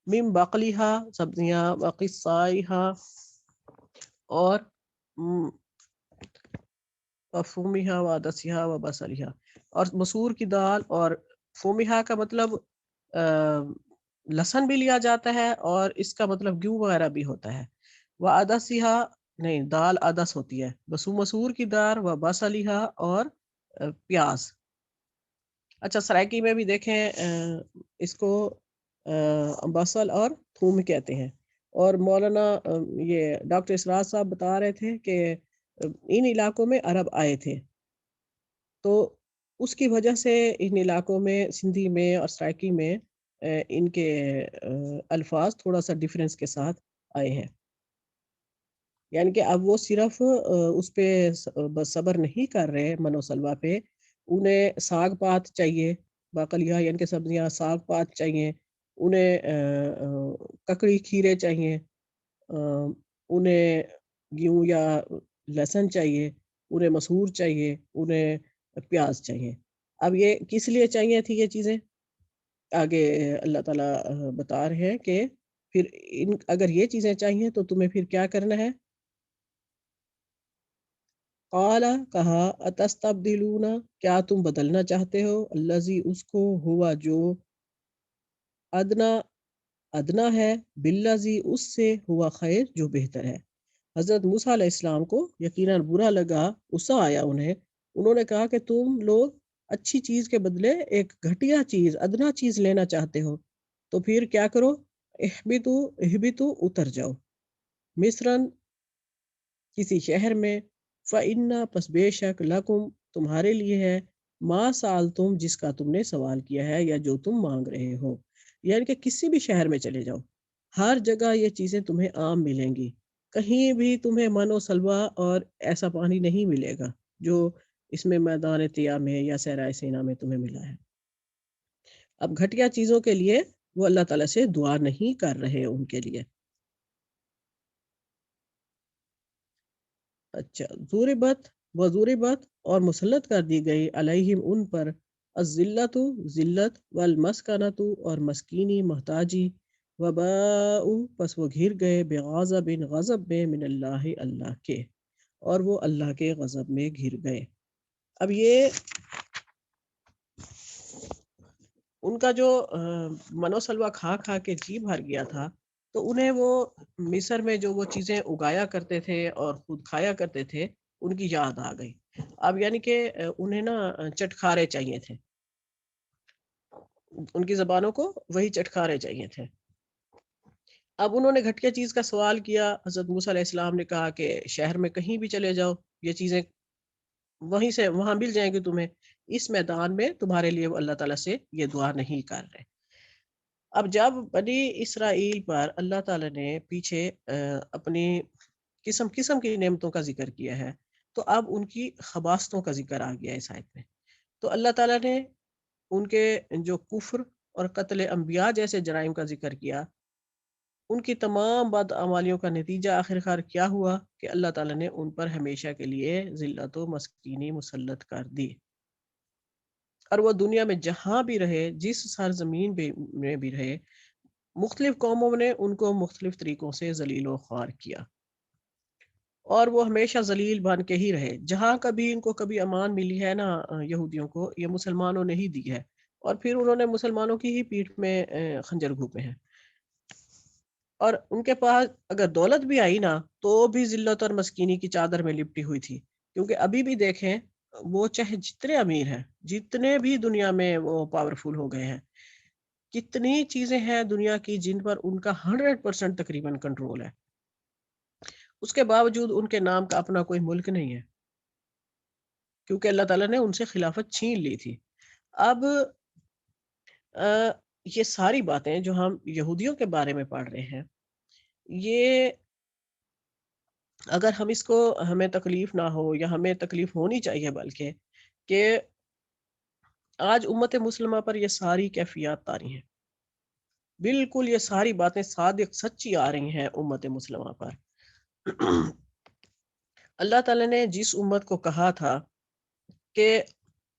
Speaker 1: من بقلیہا، سبزیاں، وقصائہا، اور فومیہا وعدسیہا وبصلیہا، اور مسور کی دال، اور فومیہا کا مطلب لہسن بھی لیا جاتا ہے، اور اس کا مطلب گیہوں وغیرہ بھی ہوتا ہے۔ وعدسیہا، نہیں، دال عدس ہوتی ہے، مسور کی دال، وبصلیہا، اور پیاز۔ اچھا، سرائکی میں بھی دیکھیں اس کو بصل اور تھوم کہتے ہیں۔ اور مولانا یہ ڈاکٹر اسرار صاحب بتا رہے تھے کہ ان علاقوں میں عرب آئے تھے، تو اس کی وجہ سے ان علاقوں میں، سندھی میں اور سرائکی میں، ان کے الفاظ تھوڑا سا ڈیفرنس کے ساتھ آئے ہیں۔ یعنی کہ اب وہ صرف اس پہ صبر نہیں کر رہے منو سلوا پہ، انہیں ساگ پات چاہیے، باقلیہ یعنی کہ سبزیاں، ساگ پات چاہیے انہیں، ککڑی کھیرے چاہیے انہیں، گیہوں یا لہسن چاہیے انہیں، مسور چاہیے انہیں، پیاز چاہیے۔ اب یہ کس لیے چاہیے تھی یہ چیزیں؟ آگے اللہ تعالیٰ بتا رہے ہیں کہ پھر اگر یہ چیزیں چاہیے تو تمہیں پھر کیا کرنا ہے؟ قال، کہا، اتستبدلون، کیا تم بدلنا چاہتے ہو، الذی، اس کو، ہوا جو، ادنا ہے، بالذی، اس سے، ہوا خیر، جو بہتر ہے۔ حضرت موسیٰ علیہ السلام کو یقیناً برا لگا، غصہ آیا انہوں نے کہا کہ تم لوگ اچھی چیز کے بدلے ایک گھٹیا چیز، ادنا چیز لینا چاہتے ہو، تو پھر کیا کرو، اہبتو، اتر جاؤ، مصرن، کسی شہر میں، فَإِنَّ، پس بے شک، لَكُمْ، تمہارے لیے ہے، ما سألتم، جس کا تم نے سوال کیا ہے یا جو تم مانگ رہے ہو۔ یعنی کہ کسی بھی شہر میں چلے جاؤ، ہر جگہ یہ چیزیں تمہیں عام ملیں گی، کہیں بھی تمہیں من و سلوا اور ایسا پانی نہیں ملے گا جو اس میں میدان طیہ میں یا صحرائے سینا میں تمہیں ملا ہے۔ اب گھٹیا چیزوں کے لیے وہ اللہ تعالیٰ سے دعا نہیں کر رہے ان کے لیے۔ اچھا، ضربت اور مسلط کر دی گئی، علیہم، ان پر، الذلت، ذلت، والمسکنۃ، اور مسکینی، محتاجی، وباء، پس وہ گھر گئے، بغضب، غضب میں، من اللہ، اللہ کے، اور وہ اللہ کے غضب میں گھر گئے۔ اب یہ ان کا جو منو سلوا کھا کھا کے جی بھر گیا تھا، تو انہیں وہ مصر میں جو وہ چیزیں اگایا کرتے تھے اور خود کھایا کرتے تھے ان کی یاد آ گئی۔ اب یعنی کہ انہیں نا چٹکارے چاہیے تھے، ان کی زبانوں کو وہی چٹکارے چاہیے تھے۔ اب انہوں نے گھٹیا چیز کا سوال کیا، حضرت موسیٰ علیہ السلام نے کہا کہ شہر میں کہیں بھی چلے جاؤ، یہ چیزیں وہیں سے وہاں مل جائیں گی تمہیں، اس میدان میں تمہارے لیے وہ اللہ تعالیٰ سے یہ دعا نہیں کر رہے۔ اب جب بنی اسرائیل پر اللہ تعالیٰ نے پیچھے اپنی قسم قسم کی نعمتوں کا ذکر کیا ہے، تو اب ان کی خباثتوں کا ذکر آ گیا اس آیت میں۔ تو اللہ تعالیٰ نے ان کے جو کفر اور قتل انبیاء جیسے جرائم کا ذکر کیا، ان کی تمام بدعمالیوں کا نتیجہ آخرکار کیا ہوا کہ اللہ تعالیٰ نے ان پر ہمیشہ کے لیے ذلت و مسکینی مسلط کر دی، اور وہ دنیا میں جہاں بھی رہے، جس سرزمین میں بھی رہے، مختلف قوموں نے ان کو مختلف طریقوں سے ذلیل و خوار کیا، اور وہ ہمیشہ ذلیل بن کے ہی رہے۔ جہاں کبھی ان کو کبھی امان ملی ہے نا یہودیوں کو، یہ مسلمانوں نے ہی دی ہے، اور پھر انہوں نے مسلمانوں کی ہی پیٹھ میں خنجر گھونپے ہیں، اور ان کے پاس اگر دولت بھی آئی نا تو بھی ذلت اور مسکینی کی چادر میں لپٹی ہوئی تھی، کیونکہ ابھی بھی دیکھیں وہ چاہے جتنے امیر ہیں، جتنے بھی دنیا میں وہ پاورفل ہو گئے ہیں، کتنی چیزیں ہیں دنیا کی جن پر ان کا 100% تقریباً کنٹرول ہے، اس کے باوجود ان کے نام کا اپنا کوئی ملک نہیں ہے، کیونکہ اللہ تعالیٰ نے ان سے خلافت چھین لی تھی۔ اب یہ ساری باتیں جو ہم یہودیوں کے بارے میں پڑھ رہے ہیں، یہ اگر ہم اس کو ہمیں تکلیف نہ ہو یا ہمیں تکلیف ہونی چاہیے، بلکہ کہ آج امت مسلمہ پر یہ ساری کیفیات طاری ہیں، بالکل یہ ساری باتیں صادق سچی آ رہی ہیں امت مسلمہ پر۔ اللہ تعالیٰ نے جس امت کو کہا تھا کہ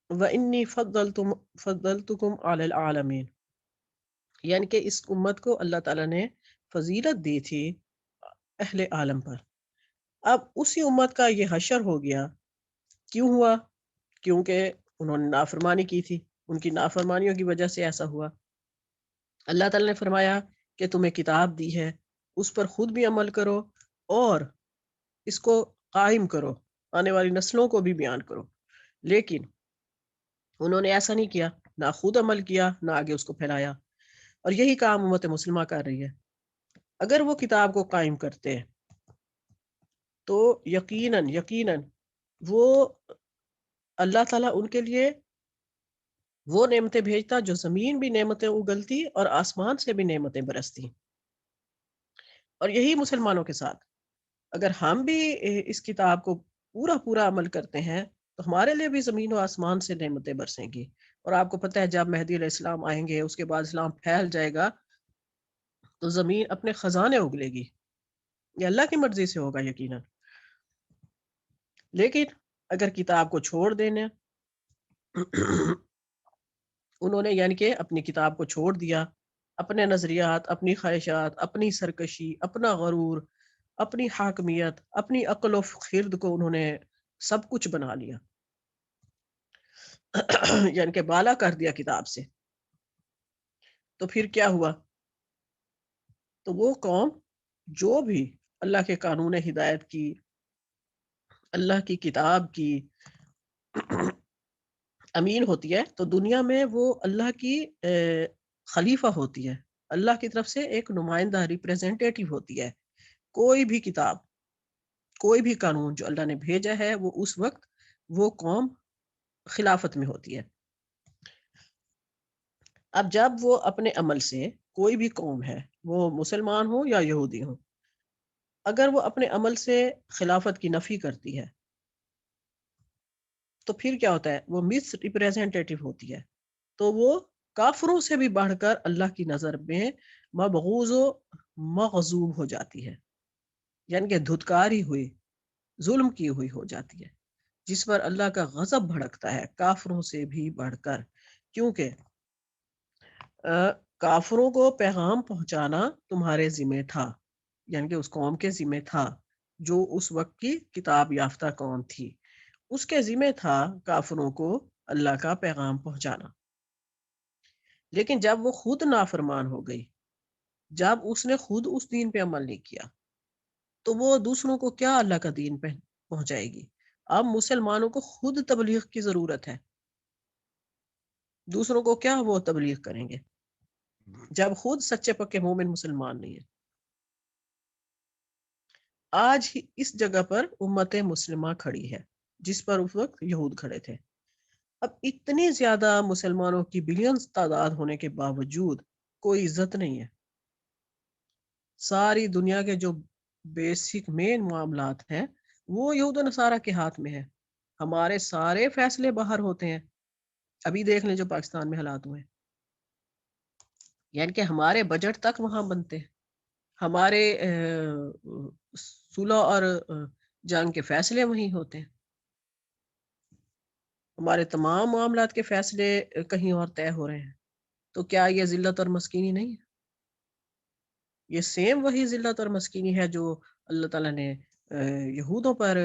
Speaker 1: وَإِنِّي فَضَّلْتُكُمْ عَلَى الْعَالَمِينَ، یعنی کہ اس امت کو اللہ تعالیٰ نے فضیلت دی تھی اہل عالم پر، اب اسی امت کا یہ حشر ہو گیا۔ کیوں ہوا؟ کیونکہ انہوں نے نافرمانی کی تھی، ان کی نافرمانیوں کی وجہ سے ایسا ہوا۔ اللہ تعالیٰ نے فرمایا کہ تمہیں کتاب دی ہے، اس پر خود بھی عمل کرو اور اس کو قائم کرو، آنے والی نسلوں کو بھی بیان کرو، لیکن انہوں نے ایسا نہیں کیا، نہ خود عمل کیا نہ آگے اس کو پھیلایا، اور یہی کام امت مسلمہ کر رہی ہے۔ اگر وہ کتاب کو قائم کرتے تو یقیناً وہ اللہ تعالیٰ ان کے لیے وہ نعمتیں بھیجتا جو زمین بھی نعمتیں اگلتی اور آسمان سے بھی نعمتیں برستی، اور یہی مسلمانوں کے ساتھ اگر ہم بھی اس کتاب کو پورا عمل کرتے ہیں تو ہمارے لیے بھی زمین و آسمان سے نعمتیں برسیں گی، اور آپ کو پتہ ہے جب مہدی علیہ السلام آئیں گے، اس کے بعد اسلام پھیل جائے گا تو زمین اپنے خزانے اگلے گی، یہ اللہ کی مرضی سے ہوگا یقیناً۔ لیکن اگر کتاب کو چھوڑ دینا انہوں نے، یعنی کہ اپنی کتاب کو چھوڑ دیا، اپنے نظریات، اپنی خواہشات، اپنی سرکشی، اپنا غرور، اپنی حاکمیت، اپنی عقل و خرد کو انہوں نے سب کچھ بنا لیا یعنی کہ بالا کر دیا کتاب سے، تو پھر کیا ہوا؟ تو وہ قوم جو بھی اللہ کے قانون ہدایت کی، اللہ کی کتاب کی امین ہوتی ہے، تو دنیا میں وہ اللہ کی خلیفہ ہوتی ہے، اللہ کی طرف سے ایک نمائندہ ریپریزنٹیٹیو ہوتی ہے۔ کوئی بھی کتاب، کوئی بھی قانون جو اللہ نے بھیجا ہے، وہ اس وقت وہ قوم خلافت میں ہوتی ہے۔ اب جب وہ اپنے عمل سے، کوئی بھی قوم ہے، وہ مسلمان ہو یا یہودی ہو، اگر وہ اپنے عمل سے خلافت کی نفی کرتی ہے تو پھر کیا ہوتا ہے؟ وہ مس ریپریزنٹیٹیو ہوتی ہے، تو وہ کافروں سے بھی بڑھ کر اللہ کی نظر میں مبغوض و مغضوب ہو جاتی ہے، یعنی کہ دھتکاری ہوئی، ظلم کی ہوئی ہو جاتی ہے، جس پر اللہ کا غضب بھڑکتا ہے کافروں سے بھی بڑھ کر، کیونکہ کافروں کو پیغام پہنچانا تمہارے ذمہ تھا، یعنی کہ اس قوم کے ذمہ تھا جو اس وقت کی کتاب یافتہ قوم تھی، اس کے ذمہ تھا کافروں کو اللہ کا پیغام پہنچانا۔ لیکن جب وہ خود نافرمان ہو گئی، جب اس نے خود اس دین پہ عمل نہیں کیا، تو وہ دوسروں کو کیا اللہ کا دین پہ پہنچائے گی؟ اب مسلمانوں کو خود تبلیغ کی ضرورت ہے، دوسروں کو کیا وہ تبلیغ کریں گے جب خود سچے پکے مومن مسلمان نہیں ہیں؟ آج ہی اس جگہ پر امت مسلمہ کھڑی ہے جس پر اس وقت یہود کھڑے تھے۔ اب اتنی زیادہ مسلمانوں کی بلینز تعداد ہونے کے باوجود کوئی عزت نہیں ہے، ساری دنیا کے جو بیسک مین معاملات ہیں وہ یہود و نصارہ کے ہاتھ میں ہے، ہمارے سارے فیصلے باہر ہوتے ہیں۔ ابھی دیکھ لیں جو پاکستان میں حالات ہوئے، یعنی کہ ہمارے بجٹ تک وہاں بنتے ہیں، ہمارے صلح اور جنگ کے فیصلے وہیں ہوتے ہیں، ہمارے تمام معاملات کے فیصلے کہیں اور طے ہو رہے ہیں. تو کیا یہ ذلت اور مسکینی نہیں ہے؟ یہ سیم وہی ذلت اور مسکینی ہے جو اللہ تعالیٰ نے یہودوں پر،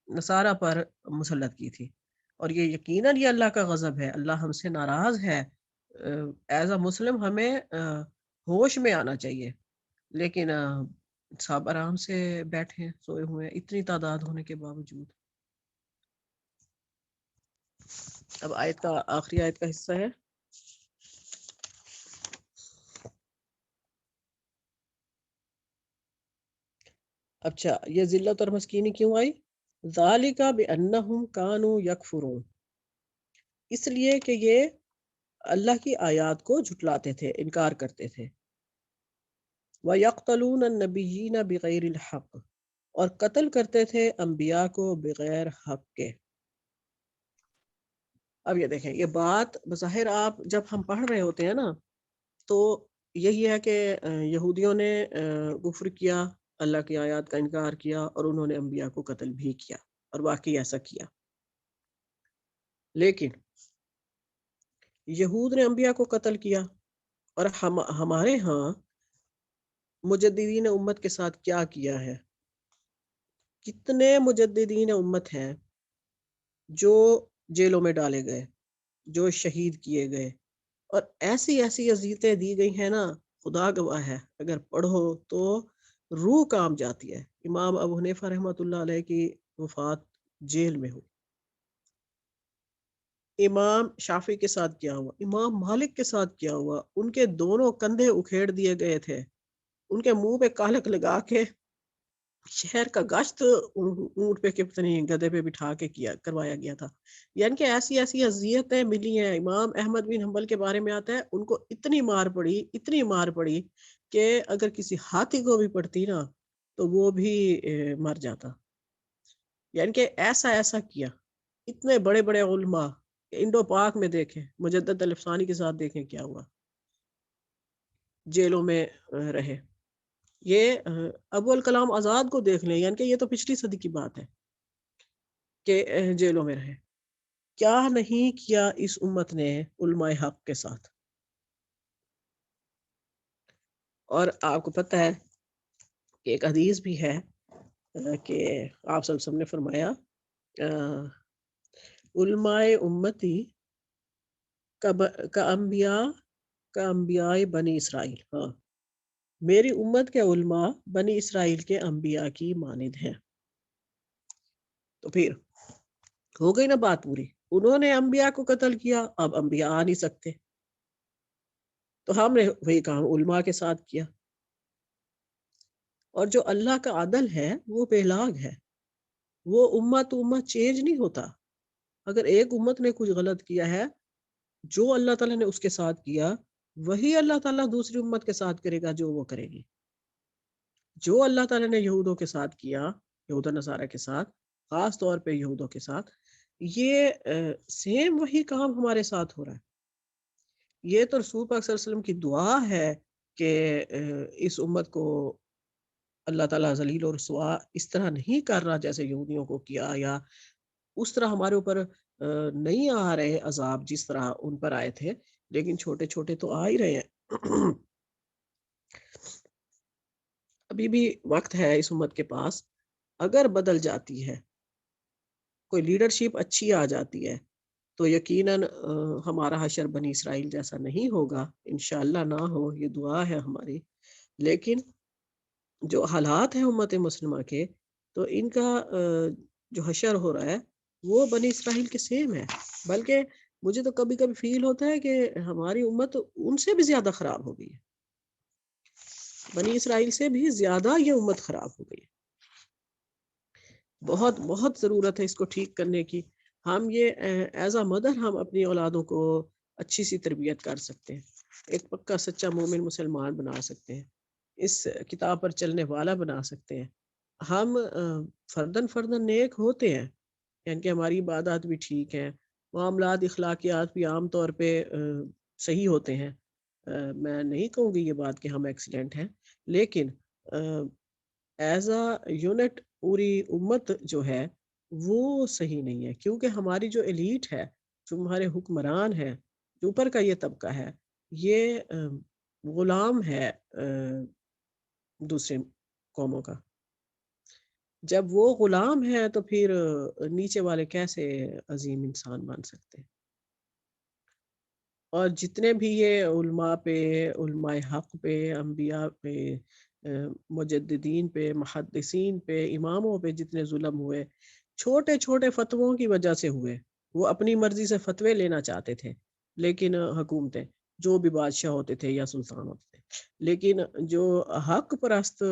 Speaker 1: نصارہ پر مسلط کی تھی. اور یہ یقیناً یہ اللہ کا غضب ہے، اللہ ہم سے ناراض ہے. ایز اے مسلم ہمیں ہوش میں آنا چاہیے، لیکن سب آرام سے بیٹھے ہیں، سوئے ہوئے ہیں، اتنی تعداد ہونے کے باوجود. اب آیت کا آخری آیت کا حصہ ہے. اچھا، یہ ذلت اور مسکینی کیوں آئی؟ ذالک بانہم کانوا یکفرون، اس لیے کہ یہ اللہ کی آیات کو جھٹلاتے تھے، انکار کرتے تھے. وَيَقْتَلُونَ النَّبِيِّينَ بِغَيْرِ الْحَقِّ، اور قتل کرتے تھے انبیاء کو بغیر حق کے. اب یہ دیکھیں، یہ بات بظاہر آپ جب ہم پڑھ رہے ہوتے ہیں نا، تو یہی ہے کہ یہودیوں نے کفر کیا، اللہ کی آیات کا انکار کیا، اور انہوں نے انبیاء کو قتل بھی کیا، اور واقعی ایسا کیا. لیکن یہود نے انبیاء کو قتل کیا، اور ہمارے ہاں مجددین امت کے ساتھ کیا کیا ہے؟ کتنے مجددین امت ہیں جو جیلوں میں ڈالے گئے، جو شہید کیے گئے، اور ایسی ایسی اذیتیں دی گئی ہیں نا، خدا گواہ ہے، اگر پڑھو تو روح کام جاتی ہے. امام ابو حنیفہ رحمۃ اللہ علیہ کی وفات جیل میں ہوئی. امام شافعی کے ساتھ کیا ہوا، امام مالک کے ساتھ کیا ہوا، ان کے دونوں کندھے اکھیڑ دیے گئے تھے، ان کے منہ پہ کالک لگا کے شہر کا گشت اونٹ پہ کے پتہ نہیں گدھے پہ بٹھا کے کروایا گیا تھا. یعنی کہ ایسی ایسی اذیتیں ملی ہیں. امام احمد بن حنبل کے بارے میں آتا ہے، ان کو اتنی مار پڑی کہ اگر کسی ہاتھی کو بھی پڑتی نا تو وہ بھی مر جاتا. یعنی کہ ایسا کیا. اتنے بڑے بڑے علماء انڈو پاک میں دیکھیں، مجدد الفسانی کے ساتھ دیکھیں کیا ہوا، جیلوں میں رہے. یہ ابو الکلام آزاد کو دیکھ لیں، یعنی کہ یہ تو پچھلی صدی کی بات ہے کہ جیلوں میں رہے. کیا نہیں کیا اس امت نے علماء حق کے ساتھ. اور آپ کو پتہ ہے کہ ایک حدیث بھی ہے کہ آپ صلی اللہ علیہ وسلم نے فرمایا علماء امتی کا انبیاء بنی اسرائیل. ہاں، میری امت کے علماء بنی اسرائیل کے انبیاء کی مانند ہیں. تو پھر ہو گئی نا بات پوری. انہوں نے انبیاء کو قتل کیا، اب انبیاء آ نہیں سکتے، تو ہم نے وہی کام علماء کے ساتھ کیا. اور جو اللہ کا عدل ہے وہ بے لاگ ہے، وہ امت چینج نہیں ہوتا. اگر ایک امت نے کچھ غلط کیا ہے، جو اللہ تعالیٰ نے اس کے ساتھ کیا وہی اللہ تعالیٰ دوسری امت کے ساتھ کرے گا جو وہ کرے گی. جو اللہ تعالیٰ نے یہودوں کے ساتھ کیا، یہود و نصارہ کے ساتھ، خاص طور پہ یہودوں کے ساتھ، یہ سیم وہی کام ہمارے ساتھ ہو رہا ہے. یہ تو رسول پاک صلی اللہ علیہ وسلم کی دعا ہے کہ اس امت کو اللہ تعالیٰ ذلیل اور رسوا اس طرح نہیں کر رہا جیسے یہودیوں کو کیا، یا اس طرح ہمارے اوپر نہیں آ رہے عذاب جس طرح ان پر آئے تھے، لیکن چھوٹے چھوٹے تو آ ہی رہے ہیں. ابھی بھی وقت ہے اس امت کے پاس. اگر بدل جاتی ہے، کوئی لیڈرشپ اچھی آ جاتی ہے، تو یقیناً ہمارا حشر بنی اسرائیل جیسا نہیں ہوگا. انشاءاللہ نہ ہو، یہ دعا ہے ہماری. لیکن جو حالات ہیں امت مسلمہ کے، تو ان کا جو حشر ہو رہا ہے وہ بنی اسرائیل کے سیم ہے. بلکہ مجھے تو کبھی کبھی فیل ہوتا ہے کہ ہماری امت ان سے بھی زیادہ خراب ہو گئی ہے، بنی اسرائیل سے بھی زیادہ یہ امت خراب ہو گئی ہے. بہت بہت ضرورت ہے اس کو ٹھیک کرنے کی. ہم یہ ایز اے مدر ہم اپنی اولادوں کو اچھی سی تربیت کر سکتے ہیں، ایک پکا سچا مومن مسلمان بنا سکتے ہیں، اس کتاب پر چلنے والا بنا سکتے ہیں. ہم فردن نیک ہوتے ہیں، یعنی کہ ہماری عبادات بھی ٹھیک ہیں، معاملات اخلاقیات بھی عام طور پہ صحیح ہوتے ہیں، میں نہیں کہوں گی یہ بات کہ ہم ایکسیلنٹ ہیں، لیکن ایز اے یونٹ پوری امت جو ہے وہ صحیح نہیں ہے، کیونکہ ہماری جو ایلیٹ ہے، جو ہمارے حکمران ہے، جو اوپر کا یہ طبقہ ہے، یہ غلام ہے دوسرے قوموں کا۔ جب وہ غلام ہے تو پھر نیچے والے کیسے عظیم انسان بن سکتے ہیں؟ اور جتنے بھی یہ علماء پہ، علماء حق پہ، انبیاء پہ، مجددین پہ، محدثین پہ، اماموں پہ جتنے ظلم ہوئے، چھوٹے چھوٹے فتووں کی وجہ سے ہوئے۔ وہ اپنی مرضی سے فتوے لینا چاہتے تھے، لیکن حکومتیں جو بھی بادشاہ ہوتے تھے یا سلطان ہوتے تھے، لیکن جو حق پرست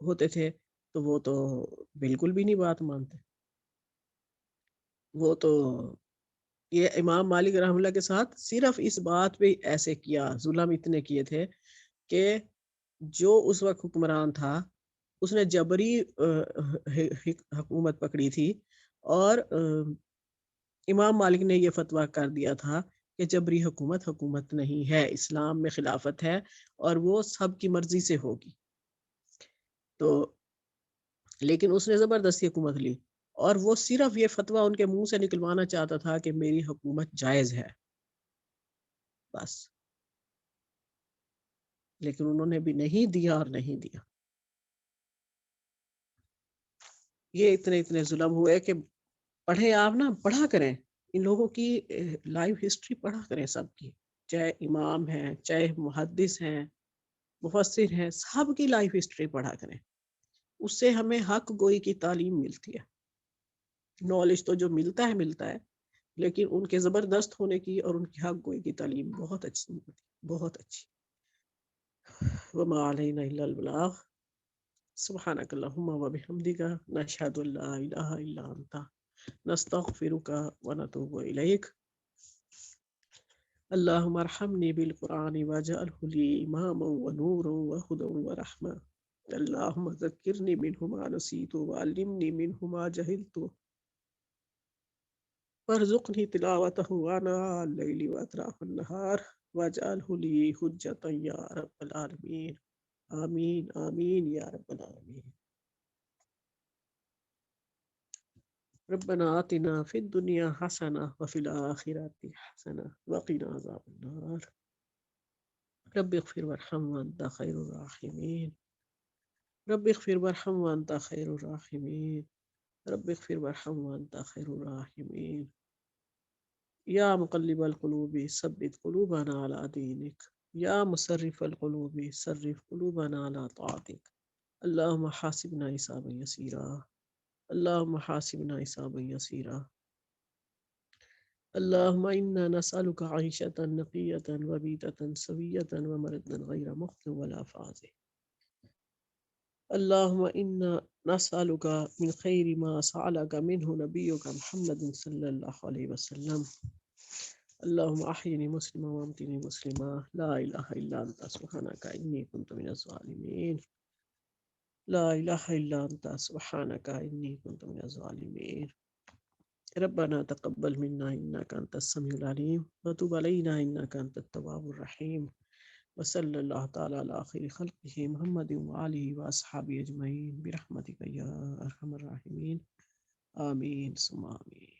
Speaker 1: ہوتے تھے تو وہ تو بالکل بھی نہیں بات مانتے۔ وہ تو یہ امام مالک رحمہ اللہ کے ساتھ صرف اس بات پہ ایسے کیا، ظلم اتنے کیے تھے کہ جو اس وقت حکمران تھا اس نے جبری حکومت پکڑی تھی، اور امام مالک نے یہ فتویٰ کر دیا تھا کہ جبری حکومت نہیں ہے، اسلام میں خلافت ہے اور وہ سب کی مرضی سے ہوگی۔ تو لیکن اس نے زبردستی حکومت لی، اور وہ صرف یہ فتویٰ ان کے منہ سے نکلوانا چاہتا تھا کہ میری حکومت جائز ہے، بس۔ لیکن انہوں نے بھی نہیں دیا اور نہیں دیا۔ یہ اتنے ظلم ہوئے کہ پڑھے آپ نا، پڑھا کریں ان لوگوں کی لائف ہسٹری، پڑھا کریں سب کی، چاہے امام ہیں، چاہے محدث ہیں، مفسر ہیں، سب کی لائف ہسٹری پڑھا کریں۔ اس سے ہمیں حق گوئی کی تعلیم ملتی ہے۔ نالج تو جو ملتا ہے، لیکن ان کے زبردست ہونے کی اور ان کی حق گوئی کی تعلیم بہت اچھی ملتی، بہت اچھی۔ وما علینا الا البلاغ، سبحانک اللہم وبحمدک، نشہد ان لا الہ الا انت، نستغفرک ونتوب الیک۔ اللہم ارحمنی بالقرآن واجعلہ لی اماما ونورا وہدی ورحمہ، اللہم ذکرنی منہ ما نسیت وعلمنی منہ ما جہلت، وارزقنی تلاوتہ آناء اللیل واطراف النہار، واجعلہ لی حجۃ یا رب العالمین، آمین آمین یا رب العالمین۔ ربنا آتنا فی الدنیا حسنہ وفی الآخرۃ حسنہ وقنا عذاب النار۔ رب اغفر وارحم وانت خیر الراحمین، رب اغفر وارحم وانت خیر الراحمین، رب اغفر وارحم وانت خیر الراحمین۔ یا مقلب القلوب ثبت قلوبنا علی دینک، یا مصرف القلوب صرف قلوبنا علی طاعتک، اللہم حاسبنا حسابا یسیرا، اللہم حاسبنا حسابا یسیرا، اللہم انا نسألک عیشة نقیة وبیتة سویة ومردا غیر مخزٍ ولا فاضح، اللہم انا نسألک من خیر ما سألک منہ نبیک محمد صلی اللہ علیہ وسلم، اللہم احیینی مسلما وامتنی مسلما، لا الہ الا انت سبحانک انی کنت من الظالمین، لا الہ الا انت سبحانک انی کنت من الظالمین۔ ربنا تقبل منا انک انت السمیع العلیم وتب علینا انک انت التواب الرحیم، وصلی اللہ تعالی علی خیر خلقہ محمد وآلہ واصحابہ اجمعین برحمتک یا ارحم الراحمین، آمین ثم آمین۔